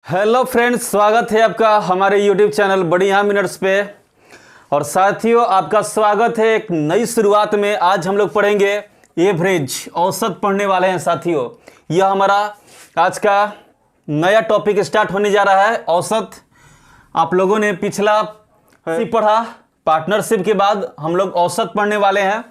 Hello friends, स्वागत है आपका हमारे यूट्यूब चैनल बढ़िया मिनट्स पे। और साथियों, आपका स्वागत है एक नई शुरुआत में। आज हम लोग पढ़ेंगे एवरेज, औसत पढ़ने वाले हैं साथियों। यह हमारा आज का नया टॉपिक स्टार्ट होने जा रहा है, औसत। आप लोगों ने पिछला पढ़ा, पार्टनरशिप के बाद हम लोग औसत पढ़ने वाले हैं।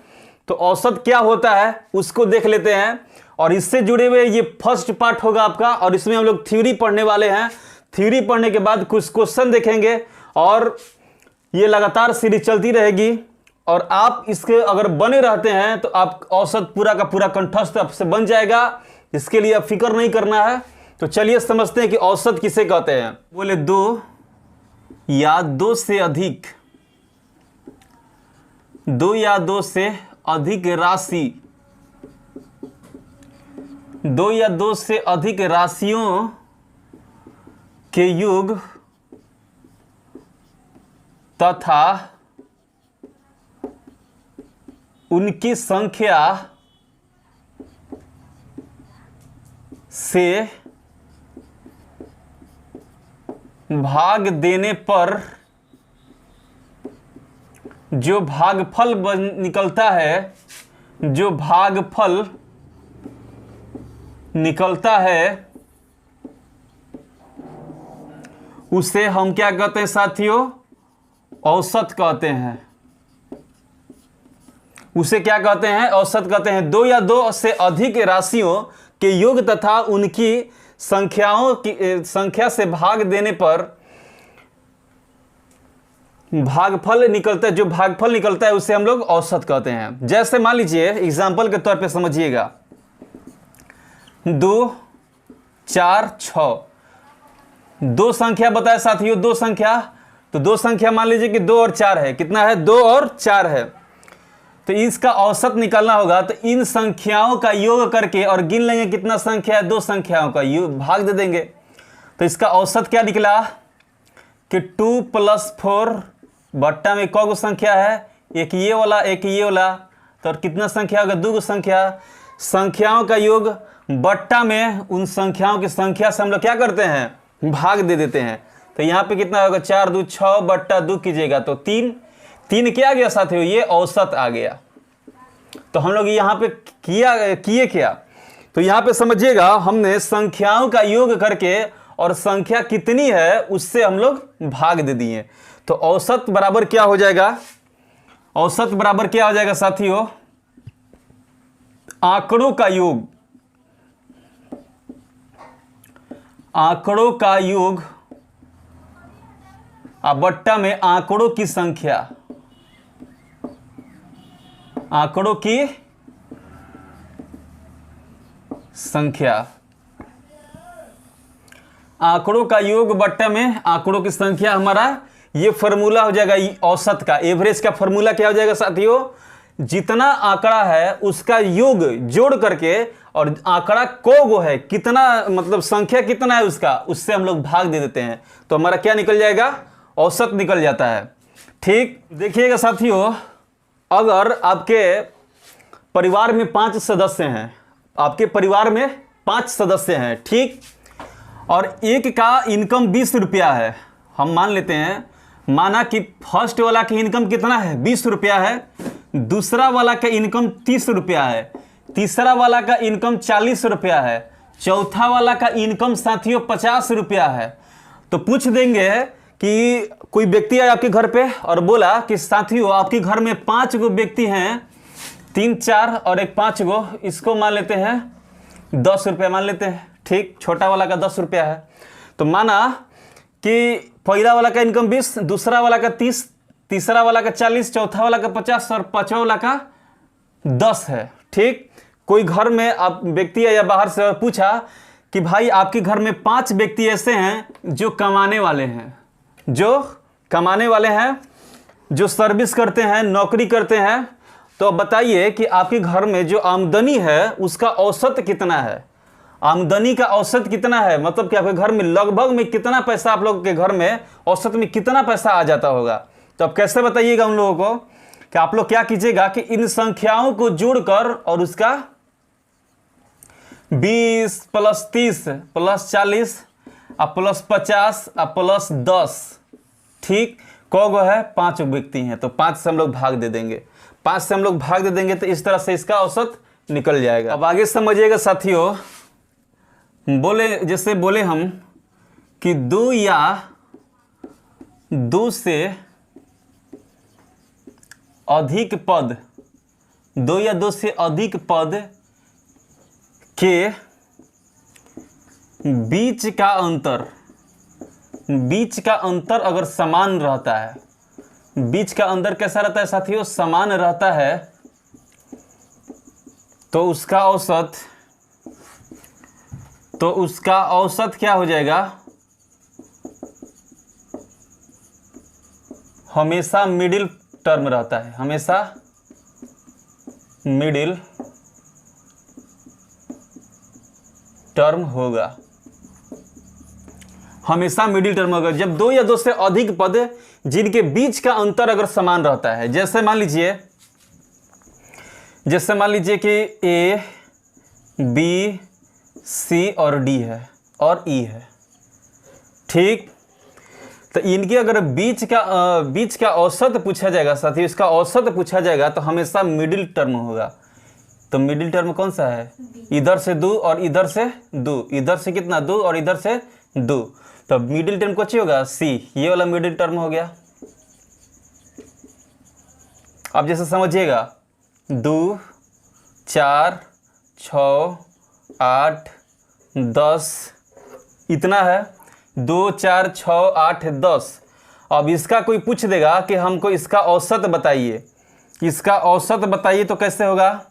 तो औसत क्या होता है उसको देख लेते हैं। और इससे जुड़े हुए ये फर्स्ट पार्ट होगा आपका, और इसमें हम लोग थ्योरी पढ़ने वाले हैं। थ्योरी पढ़ने के बाद कुछ क्वेश्चन देखेंगे और ये लगातार सीरीज चलती रहेगी। और आप इसके अगर बने रहते हैं तो आप औसत पूरा का पूरा कंठस्थ आपसे बन जाएगा। इसके लिए अब फिक्र नहीं करना है। तो चलिए समझते हैं कि औसत किसे कहते हैं। बोले दो या दो से अधिक, दो या दो से अधिक राशि, दो या दो से अधिक राशियों के योग तथा उनकी संख्या से भाग देने पर जो भागफल निकलता है, जो भागफल निकलता है उसे हम क्या कहते हैं साथियों? औसत कहते हैं। उसे क्या कहते हैं? औसत कहते हैं। दो या दो से अधिक राशियों के योग तथा उनकी संख्याओं की संख्या से भाग देने पर भागफल निकलता है, जो भागफल निकलता है उसे हम लोग औसत कहते हैं। जैसे मान लीजिए एग्जाम्पल के तौर पे समझिएगा, 2, 4, 6 दो संख्या बताए साथियों। दो संख्या, तो दो संख्या मान लीजिए कि 2 और 4 है। कितना है? 2 और 4 है। तो इसका औसत निकालना होगा तो इन संख्याओं का योग करके और गिन लेंगे कितना संख्या है, दो संख्याओं का योग भाग दे देंगे। तो इसका औसत क्या निकला कि 2 + 4 बट्टा में कौन संख्या है? एक ये वाला, एक ये वाला। तो कितना संख्या होगा? 2 संख्या। संख्याओं का योग बट्टा में उन संख्याओं की संख्या से हम लोग क्या करते हैं? भाग दे देते हैं। तो यहाँ पे कितना होगा? 4 2 6 बट्टा 2 कीजिएगा तो 3। 3 क्या आ गया साथियों? ये औसत आ गया। तो हम लोग यहाँ पे किए क्या? तो यहाँ पे समझिएगा, हमने संख्याओं का योग करके और संख्या कितनी है उससे हम लोग भाग दे दिए। तो औसत बराबर क्या हो जाएगा? औसत बराबर क्या हो जाएगा साथियों? आंकड़ों का योग, आंकड़ों का योग बट्टा में आंकड़ों की संख्या, आंकड़ों की संख्या, आंकड़ों का योग बट्टा में आंकड़ों की संख्या। हमारा ये फॉर्मूला हो जाएगा औसत का। एवरेज का फॉर्मूला क्या हो जाएगा साथियों? जितना आंकड़ा है उसका योग जोड़ करके और आंकड़ा को है कितना, मतलब संख्या कितना है उसका, उससे हम लोग भाग दे देते हैं। तो हमारा क्या निकल जाएगा? औसत निकल जाता है। ठीक, देखिएगा साथियों, अगर आपके परिवार में 5 सदस्य हैं, आपके परिवार में 5 सदस्य हैं, ठीक, और एक का इनकम 20 रुपया है। हम मान लेते हैं, माना कि फर्स्ट वाला की इनकम कितना है? 20 रुपया है। दूसरा वाला का इनकम 30 रुपया है। तीसरा वाला का इनकम 40 रुपया है। चौथा वाला का इनकम साथियों 50 रुपया है। तो पूछ देंगे कि कोई व्यक्ति आया आपके घर पे और बोला कि साथियों आपके घर में 5 गो व्यक्ति हैं, 3 4 और एक 5 गो, इसको मान लेते हैं 10 रुपया मान लेते हैं। ठीक, छोटा वाला का 10 रुपया है। तो माना कि पहला वाला का इनकम 20, दूसरा वाला का 30, तीसरा वाला का 40, चौथा वाला का 50 और पांचवा वाला का 10 है। ठीक, कोई घर में आप व्यक्ति या बाहर से पूछा कि भाई आपके घर में 5 व्यक्ति ऐसे हैं जो कमाने वाले हैं, जो कमाने वाले हैं, जो सर्विस करते हैं, नौकरी करते हैं। तो बताइए कि आपके घर में जो आमदनी है उसका औसत कितना है? आमदनी का औसत कितना है? मतलब कि आपके घर में लगभग में कितना पैसा, आप लोग के घर में औसत में कितना पैसा आ जाता होगा? तो आप कैसे बताइएगा उन लोगों को कि आप लोग क्या कीजिएगा कि इन संख्याओं को जोड़कर और उसका 20 + 30 + 40 अब प्लस 50 अब प्लस 10। ठीक, कौ गो है? 5 व्यक्ति हैं, तो 5 से हम लोग भाग दे देंगे। 5 से हम लोग भाग दे देंगे तो इस तरह से इसका औसत निकल जाएगा। अब आगे समझिएगा साथियों, जैसे बोले हम कि 2 या 2 से अधिक पद, 2 या 2 से अधिक पद के बीच का अंतर अगर समान रहता है, बीच का अंतर कैसा रहता है साथियों? समान रहता है, तो उसका औसत क्या हो जाएगा? हमेशा मिडिल टर्म रहता है, हमेशा मिडिल टर्म होगा, हमेशा मिडिल टर्म होगा जब 2 या 2 से अधिक पद जिनके बीच का अंतर अगर समान रहता है। जैसे मान लीजिए कि ए, बी, सी और डी है और ई है। ठीक, तो इनके अगर बीच का औसत पूछा जाएगा साथियों, इसका औसत पूछा जाएगा तो हमेशा मिडिल टर्म होगा। तो मिडिल टर्म कौन सा है? इधर से 2 और इधर से 2, इधर से कितना? 2 और इधर से 2, तो मिडिल टर्म कौन होगा? सी, ये वाला मिडिल टर्म हो गया। अब जैसे समझिएगा 2, 4, 6, 8, 10 इतना है, 2, 4, 6, 8, 10। अब इसका कोई पूछ देगा कि हमको इसका औसत बताइए, इसका औसत बताइए, तो कैसे होगा?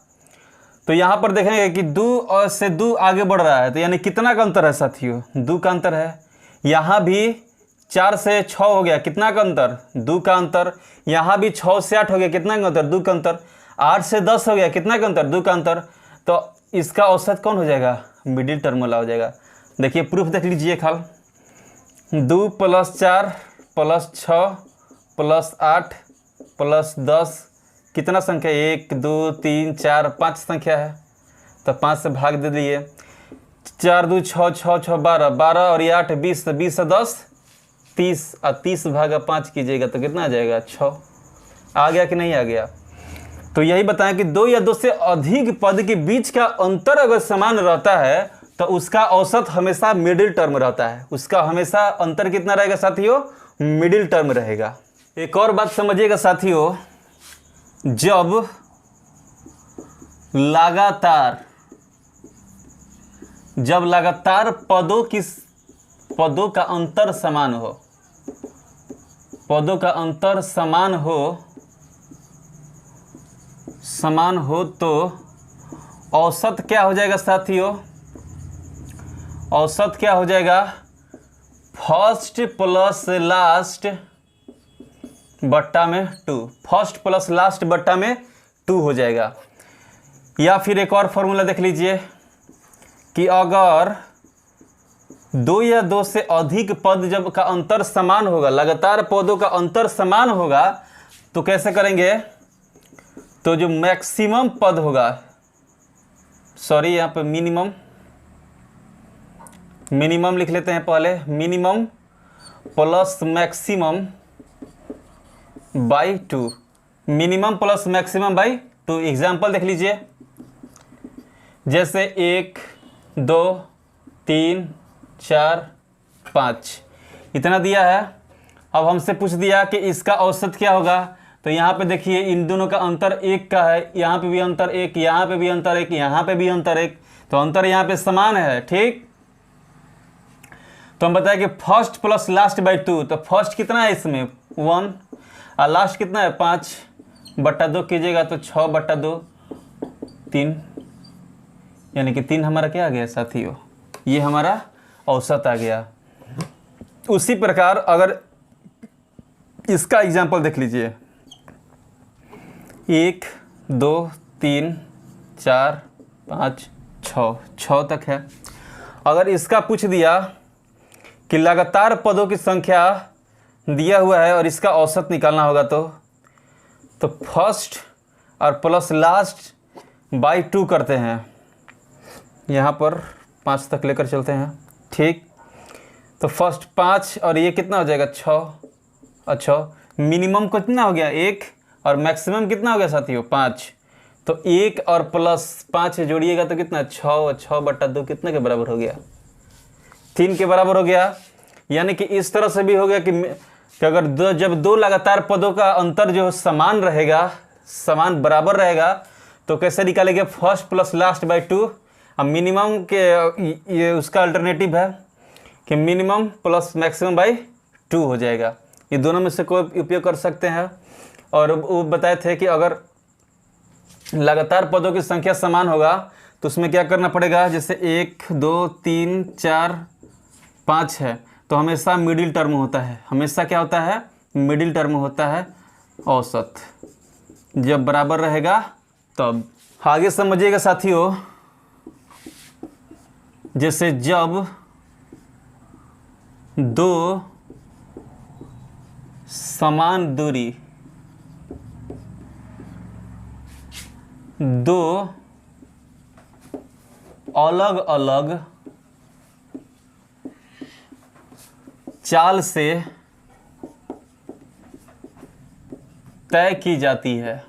तो यहाँ पर देखेंगे कि 2 से 2 आगे बढ़ रहा है, तो यानी कितना का अंतर है साथियों? 2 का अंतर है। यहाँ भी 4 से 6 हो गया, कितना का अंतर? 2 का अंतर। यहाँ भी 6 से 8 हो गया, कितना का अंतर? 2 का अंतर। 8 से 10 हो गया, कितना का अंतर? 2 का अंतर। तो इसका औसत कौन हो जाएगा? मिडिल टर्म वाला हो जाएगा। देखिए प्रूफ देख लीजिए खाल, 2 + 4 + 6 + 8 + 10 कितना संख्या? 1, 2, 3, 4, 5 संख्या है, तो 5 से भाग दे दिए। 4, 2, 6, 6, 6, 12, 12 और ये 8, 20, 20 से 10, 30 और 30 भागा 5 कीजिएगा तो कितना आ जाएगा? 6। आ गया कि नहीं आ गया? तो यही बताएं कि 2 या 2 से अधिक पद के बीच का अंतर अगर समान रहता है तो उसका औसत हमेशा मिडिल टर्म रहता है। उसका हमेशा अंतर कितना रहेगा साथियों? मिडिल टर्म रहेगा। एक और बात समझिएगा साथियों, जब लगातार पदों का अंतर समान हो, पदों का अंतर समान हो तो औसत क्या हो जाएगा साथियों? औसत क्या हो जाएगा? फर्स्ट प्लस लास्ट बट्टा में 2, फर्स्ट प्लस लास्ट बट्टा में 2 हो जाएगा। या फिर एक और फॉर्मूला देख लीजिए कि अगर 2 या 2 से अधिक पद जब का अंतर समान होगा, लगातार पदों का अंतर समान होगा, तो कैसे करेंगे? तो जो मैक्सिमम पद होगा, सॉरी यहाँ पे मिनिमम लिख लेते हैं पहले, minimum plus maximum by 2, minimum plus maximum by 2। Example देख लीजिए, जैसे 1, 2, 3, 4, 5 इतना दिया है। अब हमसे पूछ दिया कि इसका औसत क्या होगा, तो यहाँ पे देखिए इन दोनों का अंतर 1 का है, यहाँ पे भी अंतर 1, यहाँ पे भी अंतर 1, यहाँ पे भी अंतर 1, तो अंतर यहाँ पे समान है। ठीक, तो हम बताएं कि फर्स्ट प्लस लास्ट बाई 2, तो फर्स्ट कितना है इसमें? 1 और लास्ट कितना है? 5 बट्टा 2 कीजिएगा तो 6 बट्टा 2 3, यानी कि 3 हमारा क्या आ गया साथियों? ये हमारा औसत आ गया। उसी प्रकार अगर इसका एग्जाम्पल देख लीजिए, 1, 2, 3, 4, 5, 6 तक है। अगर इसका पूछ दिया कि लगातार पदों की संख्या दिया हुआ है और इसका औसत निकालना होगा, तो फर्स्ट और प्लस लास्ट बाई 2 करते हैं, यहाँ पर 5 तक लेकर चलते हैं। ठीक, तो फर्स्ट 5 और ये कितना हो जाएगा 6। अच्छा, मिनिमम कितना हो गया 1 और मैक्सिमम कितना हो गया साथियों 5। तो 1 और प्लस 5 जोड़िएगा तो कितना 6 और 6/2 कितने के बराबर हो गया 3 के बराबर हो गया। यानी कि इस तरह से भी हो गया कि अगर जब दो लगातार पदों का अंतर जो समान रहेगा, समान बराबर रहेगा, तो कैसे निकालेंगे फर्स्ट प्लस लास्ट बाई 2। अब मिनिमम के ये उसका अल्टरनेटिव है कि मिनिमम प्लस मैक्सिमम बाई 2 हो जाएगा। ये दोनों में से कोई उपयोग कर सकते हैं। और वो बताए थे कि अगर लगातार पदों की संख्या समान होगा तो उसमें क्या करना पड़ेगा, जैसे 1 2 3 4 5 है तो हमेशा मिडिल टर्म होता है। हमेशा क्या होता है, मिडिल टर्म होता है औसत, जब बराबर रहेगा तब। आगे समझिएगा साथियों, जैसे जब दो समान दूरी, दो अलग अलग चाल से तय की जाती है,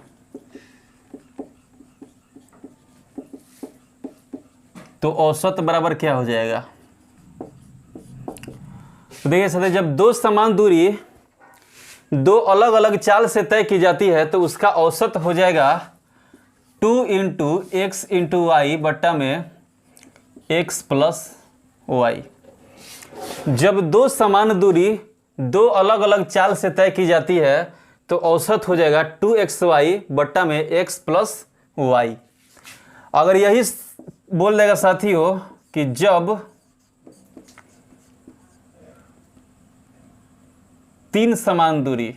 तो औसत बराबर क्या हो जाएगा। तो देखिए साथियों, जब दो समान दूरी दो अलग अलग चाल से तय की जाती है तो उसका औसत हो जाएगा 2 × x × y बट्टा में x + y। जब दो समान दूरी दो अलग अलग चाल से तय की जाती है तो औसत हो जाएगा 2xy बट्टा में x + y। अगर यही बोल देगा साथियों कि जब तीन समान दूरी,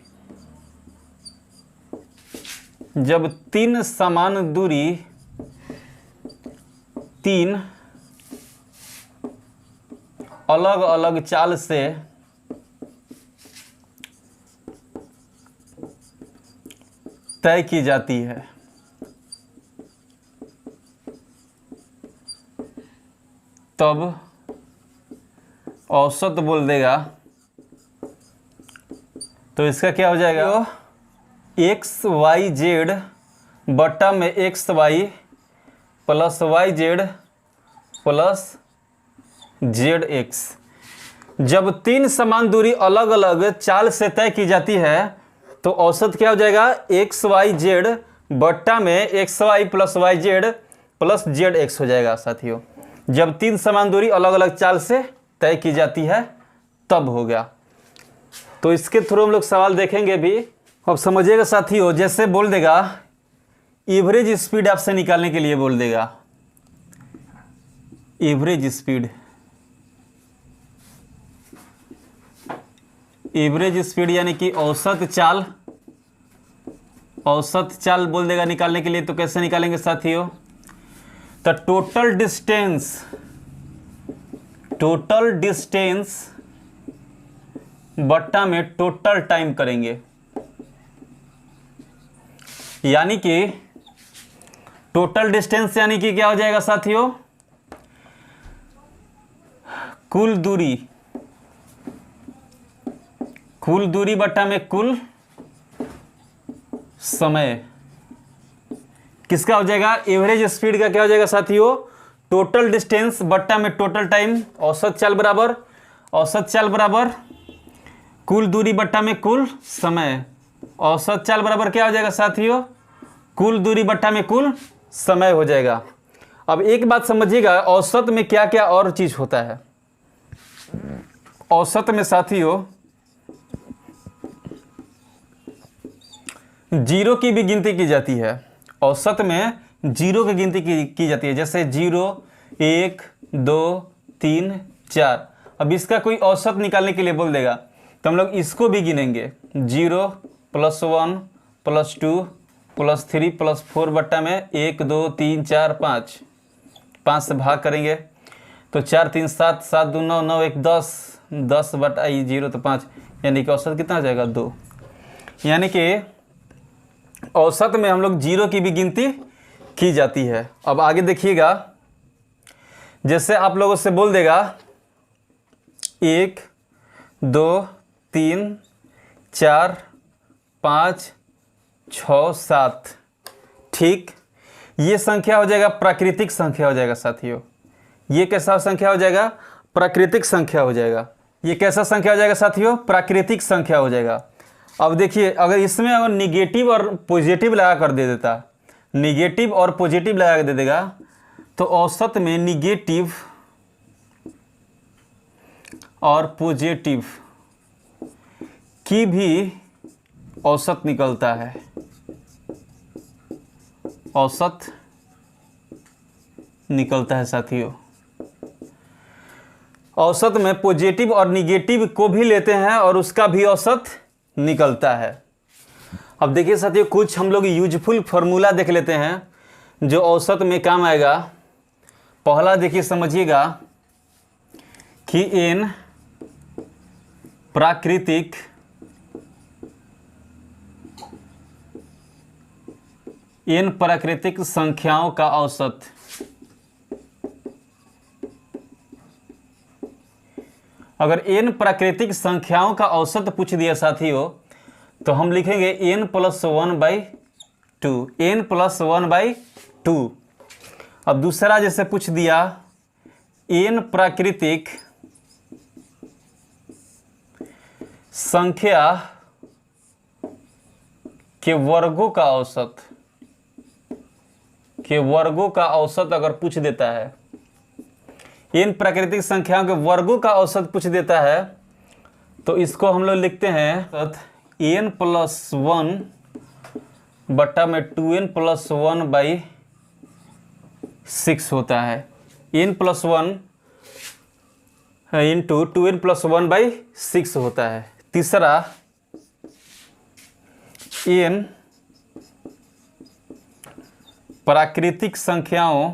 जब तीन समान दूरी तीन अलग अलग चाल से तय की जाती है, तब औसत बोल देगा। तो इसका क्या हो जाएगा, XYZ बट्टा में XY + YZ + ZX। जब तीन समान दूरी अलग अलग चाल से तय की जाती है तो औसत क्या हो जाएगा, XYZ बट्टा में XY + YZ + ZX हो जाएगा साथियों। जब तीन समान दूरी अलग अलग चाल से तय की जाती है तब हो गया। तो इसके थ्रू हम लोग सवाल देखेंगे भी। अब समझिएगा साथियों, जैसे बोल देगा एवरेज स्पीड आपसे निकालने के लिए बोल देगा, एवरेज स्पीड, एवरेज स्पीड यानी कि औसत चाल, औसत चाल बोल देगा निकालने के लिए। तो कैसे निकालेंगे साथियों, तो टोटल डिस्टेंस, टोटल डिस्टेंस बट्टा में टोटल टाइम करेंगे। यानी कि टोटल डिस्टेंस यानी कि क्या हो जाएगा साथियों, कुल दूरी, कुल दूरी बट्टा में कुल समय। किसका हो जाएगा, एवरेज स्पीड का क्या हो जाएगा साथियों, टोटल डिस्टेंस बट्टा में टोटल टाइम, औसत चाल बराबर, औसत चाल बराबर कुल दूरी बट्टा में कुल समय। औसत चाल बराबर क्या हो जाएगा साथियों, कुल दूरी बट्टा में कुल समय हो जाएगा। अब एक बात समझिएगा, औसत में क्या क्या और चीज होता है। औसत में साथियों जीरो की भी गिनती की जाती है, औसत में जीरो की गिनती की जाती है। जैसे 0 1 2 3 4। अब इसका कोई औसत निकालने के लिए बोल देगा तो हम लोग इसको भी गिनेंगे, 0 + 1 + 2 + 3 + 4 बट्टा में 1 2 3 4 5, 5 से भाग करेंगे तो 4 3 7 7 2 9 9 1 10, 10 बटा 0 तो 5, यानी कि औसत कितना हो जाएगा 2। यानी कि औसत में हम लोग जीरो की भी गिनती की जाती है। अब आगे देखिएगा, जैसे आप लोगों से बोल देगा 1 2 3 4 5 6 7। ठीक, ये संख्या हो जाएगा प्राकृतिक संख्या हो जाएगा साथियों। ये कैसा संख्या हो जाएगा? प्राकृतिक संख्या हो जाएगा। ये कैसा संख्या हो जाएगा साथियों? प्राकृतिक संख्या हो जाएगा। अब देखिए, अगर इसमें अगर निगेटिव और पॉजिटिव लगा कर दे देता, निगेटिव और पॉजिटिव लगा कर दे देगा, तो औसत में निगेटिव और पॉजिटिव की भी औसत निकलता है। औसत निकलता है साथियों। औसत में पॉजिटिव और निगेटिव को भी लेते हैं और उसका भी औसत निकलता है। अब देखिए साथियों, कुछ हम लोग यूजफुल फार्मूला देख लेते हैं जो औसत में काम आएगा। पहला देखिए, समझिएगा कि n प्राकृतिक संख्याओं का औसत। अगर n प्राकृतिक संख्याओं का औसत पूछ दिया साथियों, तो हम लिखेंगे n + 1/2, n + 1/2। अब दूसरा जैसे पूछ दिया n प्राकृतिक संख्या के वर्गों का औसत, अगर पूछ देता है, इन प्राकृतिक संख्याओं के वर्गों का औसत पूछ देता है, तो इसको हम लोग लिखते हैं n + 1 बटा में 2n + 1/6 होता है। n + 1 इंटू 2n + 1/6 होता है। तीसरा n प्राकृतिक संख्याओं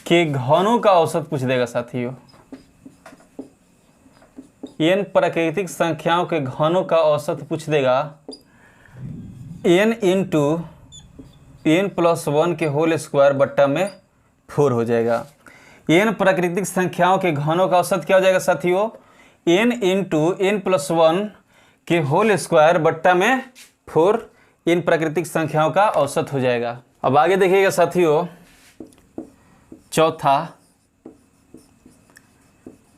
के घनों का औसत पूछ देगा साथियों। n प्राकृतिक संख्याओं के घनों का औसत पूछ देगा। n इंटू n + 1 के होल स्क्वायर बट्टा में 4 हो जाएगा। n प्राकृतिक संख्याओं के घनों का औसत क्या हो जाएगा साथियों? n इंटू n + 1 के होल स्क्वायर बट्टा में 4 इन प्राकृतिक संख्याओं का औसत हो जाएगा। अब आगे देखिएगा साथियों, चौथा,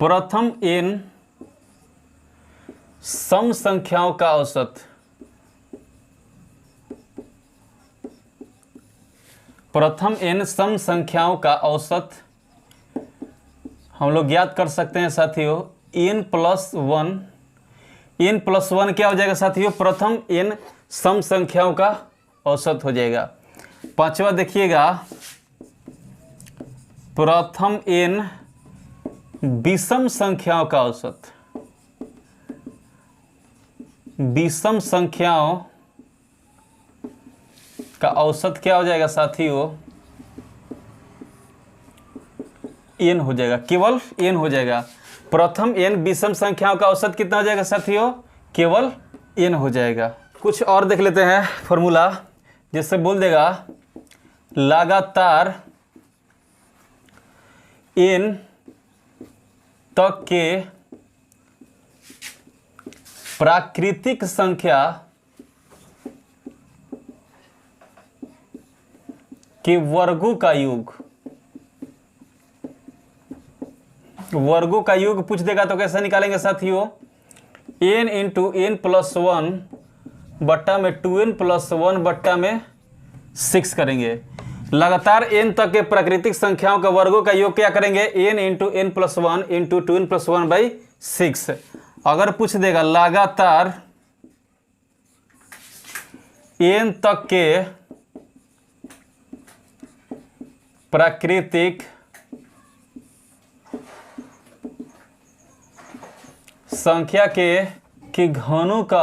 प्रथम n सम संख्याओं का औसत। प्रथम n सम संख्याओं का औसत हम लोग ज्ञात कर सकते हैं साथियों। n + 1 क्या हो जाएगा साथियों? प्रथम n सम संख्याओं का औसत हो जाएगा। पांचवा देखिएगा, प्रथम n विषम संख्याओं का औसत। विषम संख्याओं का औसत क्या हो जाएगा साथियों? n हो जाएगा, केवल n हो जाएगा। प्रथम n विषम संख्याओं का औसत कितना हो जाएगा साथियों? केवल n हो जाएगा। कुछ और देख लेते हैं फॉर्मूला, जिससे बोल देगा लगातार n तक के प्राकृतिक संख्या के वर्गों का योग। वर्गों का योग पूछ देगा तो कैसे निकालेंगे साथियों? n इंटू n + 1 बट्टा में 2n + 1 बट्टा में 6 करेंगे। लगातार n तक के प्राकृतिक संख्याओं के वर्गों का योग क्या करेंगे? n into n + 1 into 2n + 1/6। अगर पूछ देगा लगातार n तक के प्राकृतिक संख्या के घनों का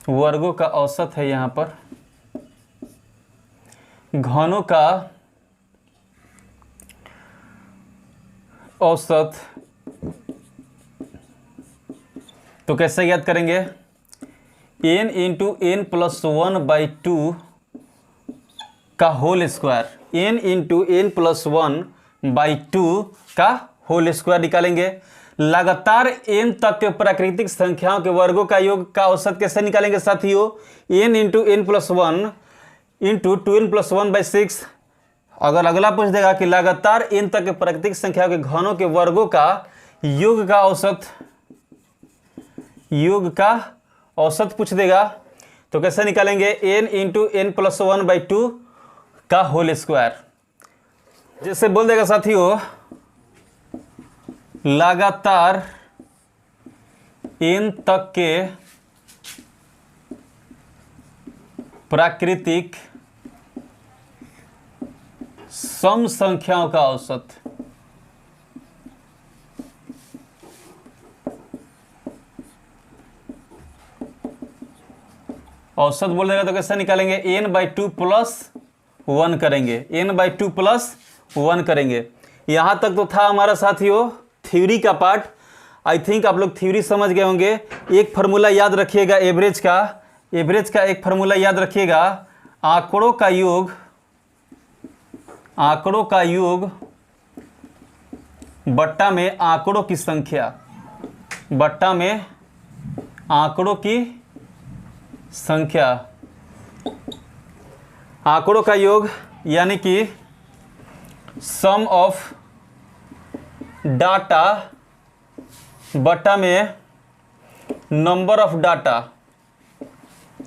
वर्गों का औसत है। यहाँ पर घनों का औसत तो कैसे ज्ञात करेंगे? n इंटू n + 1/2 का whole square, n into n plus 1/2 का होल स्क्वायर निकालेंगे। लगातार n तक के प्राकृतिक संख्याओं के वर्गों का योग का औसत कैसे निकालेंगे साथियों? n into n plus 1 into 2n+1/6। अगर अगला पूछ देगा कि लगातार n तक के प्राकृतिक संख्याओं के घनों के वर्गों का योग का औसत पूछ देगा तो कैसे निकालेंगे? n इंटू एन प्लस 1/2 का होल स्क्वायर। जैसे बोल देगा साथियों लगातार n तक के प्राकृतिक सम संख्याओं का औसत, औसत बोल देगा तो कैसे निकालेंगे? n/2 + 1 करेंगे, n/2 + 1 करेंगे। यहां तक तो था हमारा साथियों थ्योरी का पार्ट। आई थिंक आप लोग थ्योरी समझ गए होंगे। एक फार्मूला याद रखिएगा एवरेज का एक फार्मूला याद रखिएगा, आंकड़ों का योग बट्टा में आंकड़ों की संख्या, बट्टा में आंकड़ों की संख्या, आंकड़ों का योग यानी कि सम ऑफ डाटा बट्टा में नंबर ऑफ डाटा।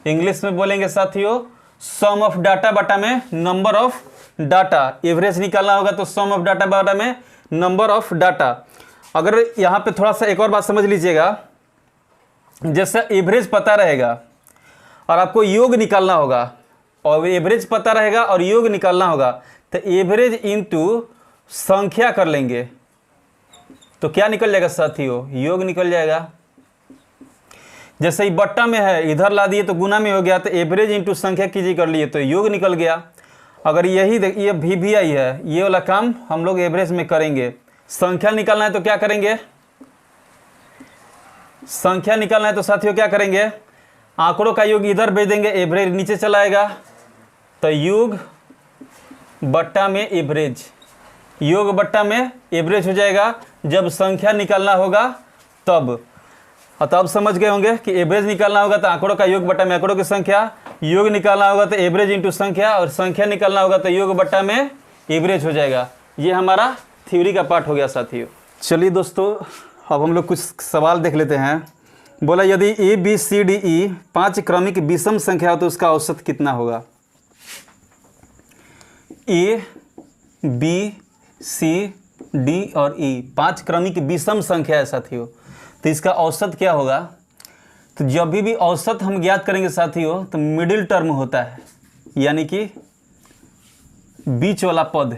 इंग्लिश में बोलेंगे साथियों सम ऑफ डाटा बटा में नंबर ऑफ डाटा। एवरेज निकालना होगा तो सम ऑफ डाटा बटा में नंबर ऑफ डाटा। अगर यहां पे थोड़ा सा एक और बात समझ लीजिएगा, जैसे एवरेज पता रहेगा और आपको योग निकालना होगा, और एवरेज पता रहेगा और योग निकालना होगा तो एवरेज इनटू संख्या कर लेंगे तो क्या निकल जाएगा साथियों? योग निकल जाएगा। जैसे ही बट्टा में है इधर ला दिए तो गुना में हो गया, तो एवरेज इंटू संख्या कीजिए कर लिए तो योग निकल गया। अगर यही ये VBI है, ये वाला काम हम लोग एवरेज में करेंगे। संख्या निकालना है तो क्या करेंगे? संख्या निकालना है तो साथियों क्या करेंगे? आंकड़ों का योग इधर भेज देंगे, एवरेज नीचे चला आएगा तो योग बट्टा में एवरेज, योग बट्टा में एवरेज हो जाएगा। जब संख्या निकालना होगा तब अब समझ गए होंगे कि एवरेज निकालना होगा तो आंकड़ों का योग बट्टा में आंकड़ों की संख्या, योग निकालना होगा तो एवरेज इंटू संख्या, और संख्या निकालना होगा तो योग बट्टा में एवरेज हो जाएगा। ये हमारा थ्योरी का पार्ट हो गया साथियों। चलिए दोस्तों अब हम लोग कुछ सवाल देख लेते हैं। बोला यदि ABCDE 5 क्रमिक विषम संख्या हो तो उसका औसत कितना होगा? A B C D और E 5 क्रमिक विषम संख्या है साथियों, तो इसका औसत क्या होगा? तो जब भी औसत हम ज्ञात करेंगे साथियों तो मिडिल टर्म होता है, यानी कि बीच वाला पद,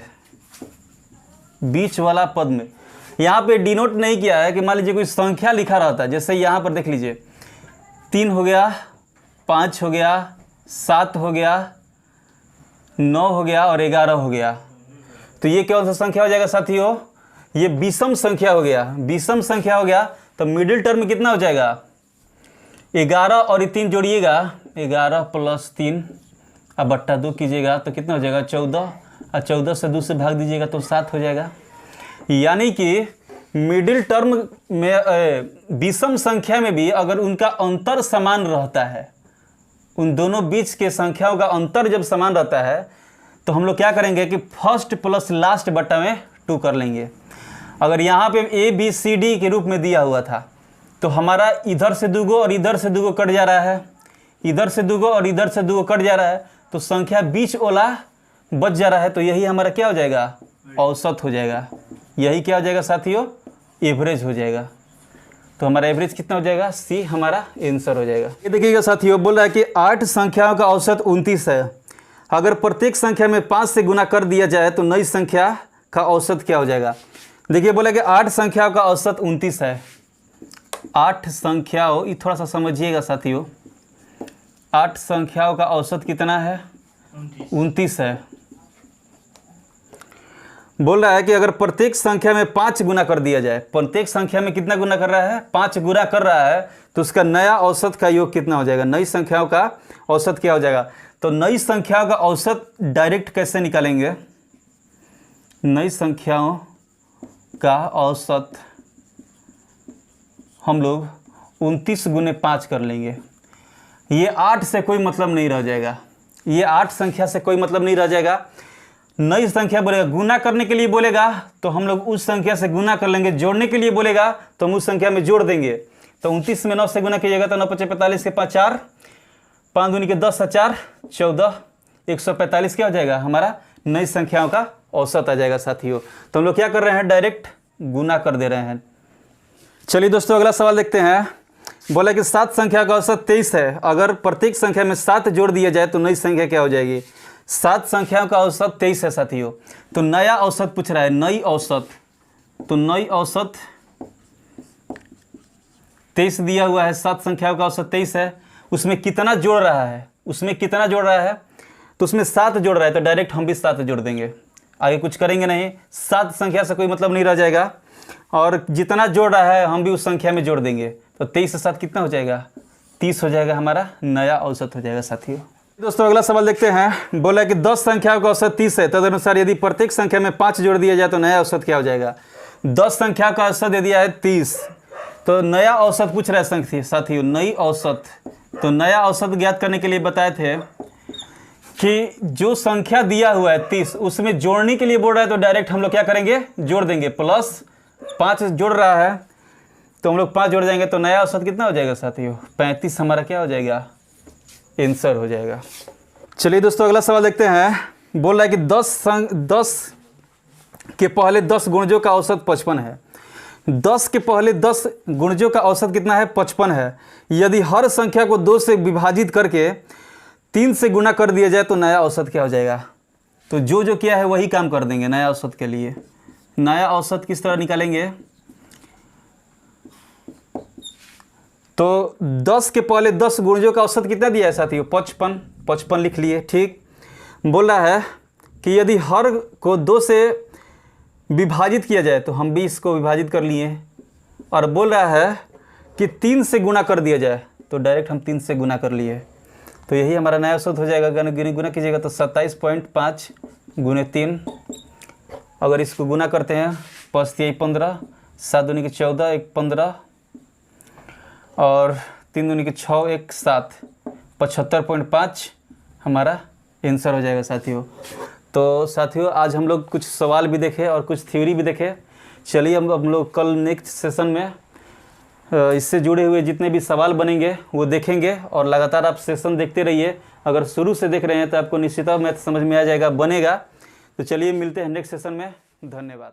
बीच वाला पद में यहाँ पे डिनोट नहीं किया है कि मान लीजिए कोई संख्या लिखा रहता है, जैसे यहाँ पर देख लीजिए 3 हो गया, 5 हो गया, 7 हो गया, 9 हो गया और 11 हो गया, तो ये कौन सा संख्या हो जाएगा साथियों? ये विषम संख्या हो गया। विषम संख्या हो गया तो मिडिल टर्म कितना हो जाएगा? 11 और 3 जोड़िएगा, 11 + 3 अब बट्टा 2 कीजिएगा तो कितना हो जाएगा? 14, और 14 से 2 से भाग दीजिएगा तो 7 हो जाएगा। यानी कि मिडिल टर्म में विषम संख्या में भी अगर उनका अंतर समान रहता है, उन दोनों बीच के संख्याओं का अंतर जब समान रहता है तो हम लोग क्या करेंगे कि फर्स्ट प्लस लास्ट बट्टा में 2 कर लेंगे। अगर यहाँ पे ABCD के रूप में दिया हुआ था तो हमारा इधर से 2 और इधर से 2 कट जा रहा है, इधर से 2 और इधर से 2 कट जा रहा है, तो संख्या बीच वाला बच जा रहा है, तो यही हमारा क्या हो जाएगा? औसत हो जाएगा। यही क्या हो जाएगा साथियों? एवरेज हो जाएगा। तो हमारा एवरेज कितना हो जाएगा? C हमारा आंसर हो जाएगा। ये देखिएगा साथियों, बोल रहा है कि 8 संख्याओं का औसत 29 है। अगर प्रत्येक संख्या में 5 से गुना कर दिया जाए तो नई संख्या का औसत क्या हो जाएगा? देखिए बोला कि 8 संख्याओं का औसत 29 है। 8 संख्याओं, ये थोड़ा सा समझिएगा साथियों, 8 संख्याओं का औसत कितना है? 29 है। बोल रहा है कि अगर प्रत्येक संख्या में 5 गुना कर दिया जाए, प्रत्येक संख्या में कितना गुना कर रहा है, 5 गुना कर रहा है, तो उसका नया औसत का योग कितना हो जाएगा, नई संख्याओं का औसत क्या हो जाएगा। तो नई संख्याओं का औसत डायरेक्ट कैसे निकालेंगे, नई संख्याओं का औसत हम लोग 29 गुने 5 कर लेंगे। ये 8 से कोई मतलब नहीं रह जाएगा, ये 8 संख्या से कोई मतलब नहीं रह जाएगा। नई संख्या बोलेगा, गुना करने के लिए बोलेगा तो हम लोग उस संख्या से गुना कर लेंगे, जोड़ने के लिए बोलेगा तो हम उस संख्या में जोड़ देंगे। तो 29 में 9 से गुना कीजिएगा तो 9 × 5 = 45 के 5 4, 5 दूनी के 10 और 4 14, 145 क्या हो जाएगा, हमारा नई संख्याओं का औसत आ जाएगा साथियों। तो हम लोग क्या कर रहे हैं, डायरेक्ट गुना कर दे रहे हैं। चलिए दोस्तों अगला सवाल देखते हैं। बोला कि 7 संख्या का औसत 23 है, अगर प्रत्येक संख्या में 7 जोड़ दिया जाए तो नई संख्या क्या हो जाएगी। 7 संख्याओं का औसत 23 है साथियों, तो नया औसत पूछ रहा है, नई औसत। तो नई औसत 23 दिया हुआ है, 7 संख्याओं का औसत 23 है, उसमें कितना जोड़ रहा है, उसमें कितना जोड़ रहा है, तो उसमें 7 जोड़ रहा है, तो डायरेक्ट हम भी 7 जोड़ देंगे, आगे कुछ करेंगे नहीं। 7 संख्या से कोई मतलब नहीं रह जाएगा, और जितना जोड़ रहा है हम भी उस संख्या में जोड़ देंगे। तो 23 से 7 कितना हो जाएगा, 30 हो जाएगा, हमारा नया औसत हो जाएगा साथियों। दोस्तों अगला सवाल देखते हैं। बोला कि 10 संख्याओं का औसत 30 है, तदनुसार यदि प्रत्येक संख्या में 5 जोड़ दिया जाए तो नया औसत क्या हो जाएगा। 10 संख्या का औसत दे दिया है 30, तो नया औसत पूछ रहा है साथियों, नई औसत। तो नया औसत ज्ञात करने के लिए बताए थे कि जो संख्या दिया हुआ है 30, उसमें जोड़ने के लिए बोल रहा है तो डायरेक्ट हम लोग क्या करेंगे, जोड़ देंगे। प्लस 5 जोड़ रहा है तो हम लोग 5 जोड़ जाएंगे, तो नया औसत कितना हो जाएगा साथियों, 35 हमारा क्या हो जाएगा, आंसर हो जाएगा। चलिए दोस्तों अगला सवाल देखते हैं। बोल रहा है कि 10 के पहले 10 गुणजों का औसत 55 है। 10 के पहले 10 गुणजों का औसत कितना है, 55 है। यदि हर संख्या को 2 से विभाजित करके 3 से गुना कर दिया जाए तो नया औसत क्या हो जाएगा। तो जो किया है वही काम कर देंगे नया औसत के लिए। नया औसत किस तरह निकालेंगे, तो 10 के पहले 10 गुणजों का औसत कितना दिया है साथियों, 55 लिख लिए, ठीक। बोल रहा है कि यदि हर को 2 से विभाजित किया जाए, तो हम भी इसको विभाजित कर लिए, और बोल रहा है कि 3 से गुना कर दिया जाए, तो डायरेक्ट हम 3 से गुना कर लिए, तो यही हमारा नया औसत हो जाएगा। गुना कीजिएगा तो 27.5 गुने 3, अगर इसको गुना करते हैं 5 × 15, 7 दूनी के 14, 1 15, और 3 दूनी के 6, 1 7, 75.5 हमारा आंसर हो जाएगा साथियों। तो साथियों आज हम लोग कुछ सवाल भी देखे और कुछ थ्योरी भी देखे। चलिए हम लोग कल नेक्स्ट सेशन में इससे जुड़े हुए जितने भी सवाल बनेंगे वो देखेंगे, और लगातार आप सेशन देखते रहिए। अगर शुरू से देख रहे हैं तो आपको निश्चितः मैथ समझ में आ जाएगा, बनेगा। तो चलिए मिलते हैं नेक्स्ट सेशन में, धन्यवाद।